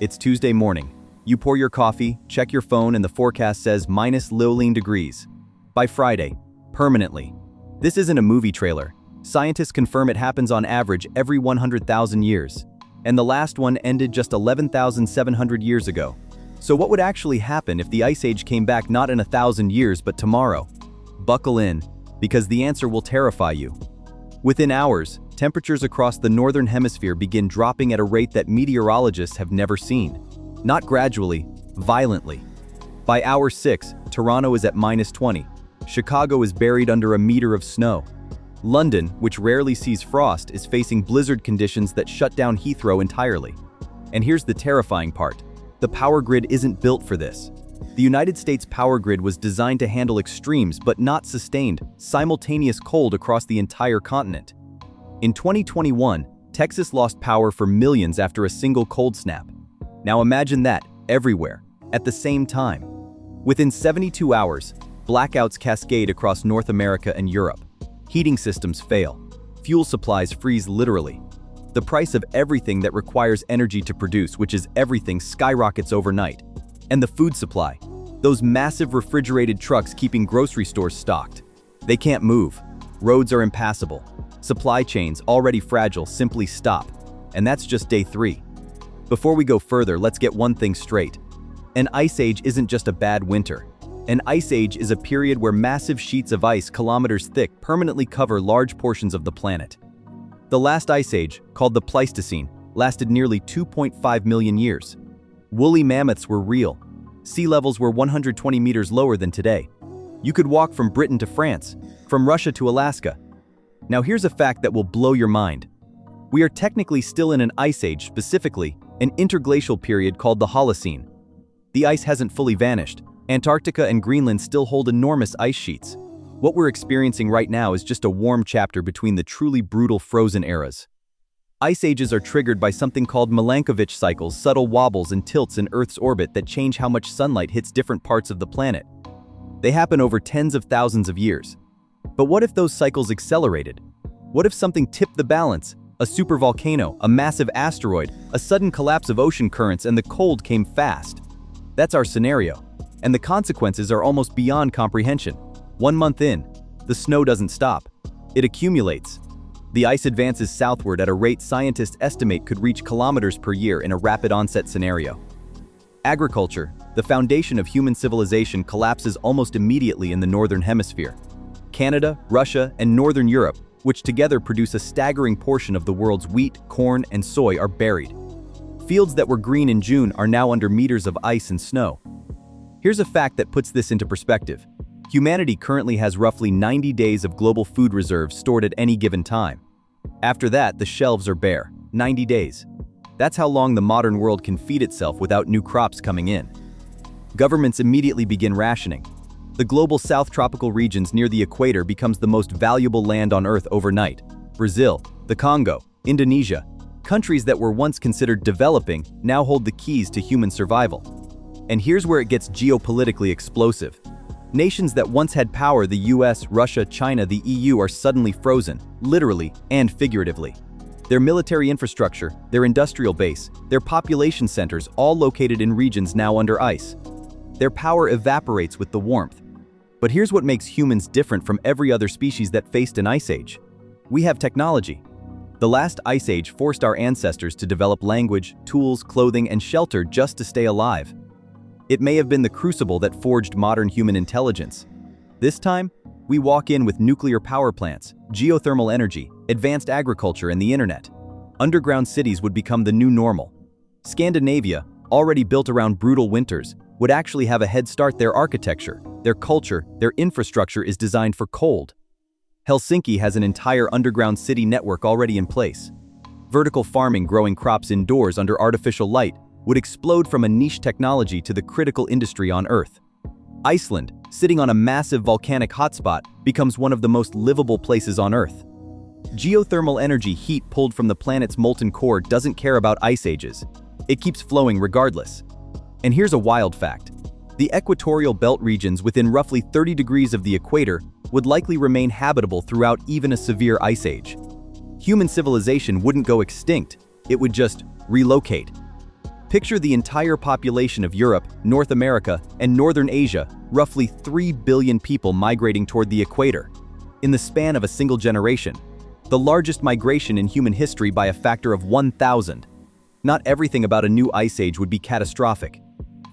It's Tuesday morning. You pour your coffee, check your phone, and the forecast says minus -19 degrees. By Friday, permanently. This isn't a movie trailer. Scientists confirm it happens on average every 100,000 years. And the last one ended just 11,700 years ago. So what would actually happen if the Ice Age came back not in 1,000 years but tomorrow? Buckle in, because the answer will terrify you. Within hours, temperatures across the northern hemisphere begin dropping at a rate that meteorologists have never seen. Not gradually, violently. By hour 6, Toronto is at -20. Chicago is buried under a meter of snow. London, which rarely sees frost, is facing blizzard conditions that shut down Heathrow entirely. And here's the terrifying part. The power grid isn't built for this. The United States power grid was designed to handle extremes but not sustained, simultaneous cold across the entire continent. In 2021, Texas lost power for millions after a single cold snap. Now imagine that, everywhere, at the same time. Within 72 hours, blackouts cascade across North America and Europe. Heating systems fail. Fuel supplies freeze literally. The price of everything that requires energy to produce, which is everything, skyrockets overnight. And the food supply, those massive refrigerated trucks keeping grocery stores stocked. They can't move. Roads are impassable. Supply chains, already fragile, simply stop. And that's just day 3. Before we go further, let's get one thing straight. An ice age isn't just a bad winter. An ice age is a period where massive sheets of ice kilometers thick permanently cover large portions of the planet. The last ice age, called the Pleistocene, lasted nearly 2.5 million years. Woolly mammoths were real. Sea levels were 120 meters lower than today. You could walk from Britain to France, from Russia to Alaska. Now here's a fact that will blow your mind. We are technically still in an ice age, specifically an interglacial period called the Holocene. The ice hasn't fully vanished. Antarctica and Greenland still hold enormous ice sheets. What we're experiencing right now is just a warm chapter between the truly brutal frozen eras. Ice ages are triggered by something called Milankovitch cycles, subtle wobbles and tilts in Earth's orbit that change how much sunlight hits different parts of the planet. They happen over tens of thousands of years. But what if those cycles accelerated? What if something tipped the balance? A supervolcano, a massive asteroid, a sudden collapse of ocean currents, and the cold came fast. That's our scenario. And the consequences are almost beyond comprehension. 1 month in, the snow doesn't stop. It accumulates. The ice advances southward at a rate scientists estimate could reach kilometers per year in a rapid onset scenario. Agriculture, the foundation of human civilization, collapses almost immediately in the northern hemisphere. Canada, Russia, and northern Europe, which together produce a staggering portion of the world's wheat, corn, and soy, are buried. Fields that were green in June are now under meters of ice and snow. Here's a fact that puts this into perspective. Humanity currently has roughly 90 days of global food reserves stored at any given time. After that, the shelves are bare. 90 days. That's how long the modern world can feed itself without new crops coming in. Governments immediately begin rationing. The global south tropical regions near the equator becomes the most valuable land on Earth overnight. Brazil, the Congo, Indonesia, countries that were once considered developing now hold the keys to human survival. And here's where it gets geopolitically explosive. Nations that once had power, the US, Russia, China, the EU, are suddenly frozen, literally and figuratively. Their military infrastructure, their industrial base, their population centers, all located in regions now under ice. Their power evaporates with the warmth. But here's what makes humans different from every other species that faced an ice age. We have technology. The last ice age forced our ancestors to develop language, tools, clothing, and shelter just to stay alive. It may have been the crucible that forged modern human intelligence. This time, we walk in with nuclear power plants, geothermal energy, advanced agriculture, and the internet. Underground cities would become the new normal. Scandinavia, already built around brutal winters, would actually have a head start. Their architecture, their culture, their infrastructure is designed for cold. Helsinki has an entire underground city network already in place. Vertical farming, growing crops indoors under artificial light, would explode from a niche technology to the critical industry on Earth. Iceland, sitting on a massive volcanic hotspot, becomes one of the most livable places on Earth. Geothermal energy, heat pulled from the planet's molten core, doesn't care about ice ages. It keeps flowing regardless. And here's a wild fact. The equatorial belt regions within roughly 30 degrees of the equator would likely remain habitable throughout even a severe ice age. Human civilization wouldn't go extinct, it would just relocate. Picture the entire population of Europe, North America, and Northern Asia, roughly 3 billion people migrating toward the equator. In the span of a single generation, the largest migration in human history by a factor of 1,000. Not everything about a new ice age would be catastrophic.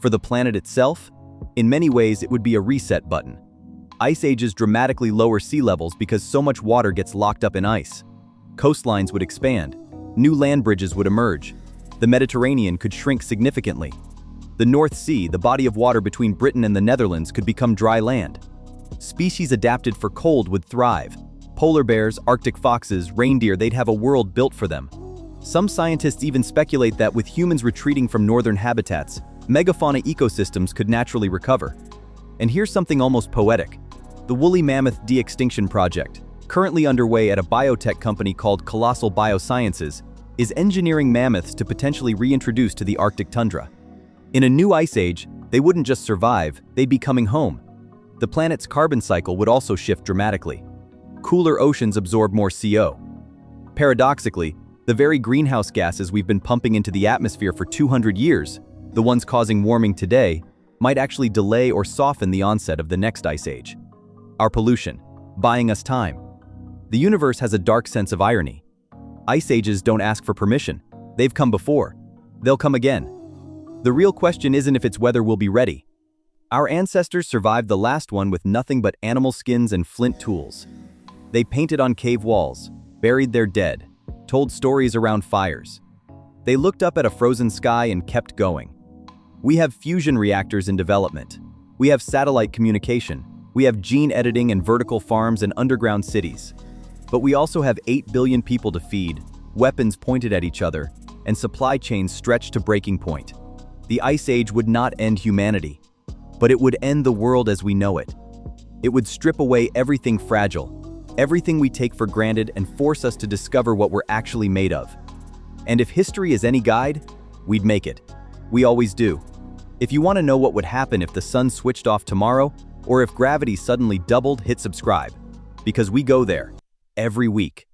For the planet itself, in many ways it would be a reset button. Ice ages dramatically lower sea levels because so much water gets locked up in ice. Coastlines would expand. New land bridges would emerge. The Mediterranean could shrink significantly. The North Sea, the body of water between Britain and the Netherlands, could become dry land. Species adapted for cold would thrive. Polar bears, Arctic foxes, reindeer, they'd have a world built for them. Some scientists even speculate that with humans retreating from northern habitats, megafauna ecosystems could naturally recover. And here's something almost poetic. The woolly mammoth de-extinction project, currently underway at a biotech company called Colossal Biosciences, is engineering mammoths to potentially reintroduce to the Arctic tundra. In a new ice age, they wouldn't just survive, they'd be coming home. The planet's carbon cycle would also shift dramatically. Cooler oceans absorb more CO. Paradoxically, the very greenhouse gases we've been pumping into the atmosphere for 200 years, the ones causing warming today, might actually delay or soften the onset of the next ice age. Our pollution, buying us time. The universe has a dark sense of irony. Ice ages don't ask for permission. They've come before. They'll come again. The real question isn't if its weather will be ready. Our ancestors survived the last one with nothing but animal skins and flint tools. They painted on cave walls, buried their dead, told stories around fires. They looked up at a frozen sky and kept going. We have fusion reactors in development. We have satellite communication. We have gene editing and vertical farms and underground cities. But we also have 8 billion people to feed, weapons pointed at each other, and supply chains stretched to breaking point. The Ice Age would not end humanity, but it would end the world as we know it. It would strip away everything fragile, everything we take for granted, and force us to discover what we're actually made of. And if history is any guide, we'd make it. We always do. If you want to know what would happen if the sun switched off tomorrow, or if gravity suddenly doubled, hit subscribe. Because we go there every week.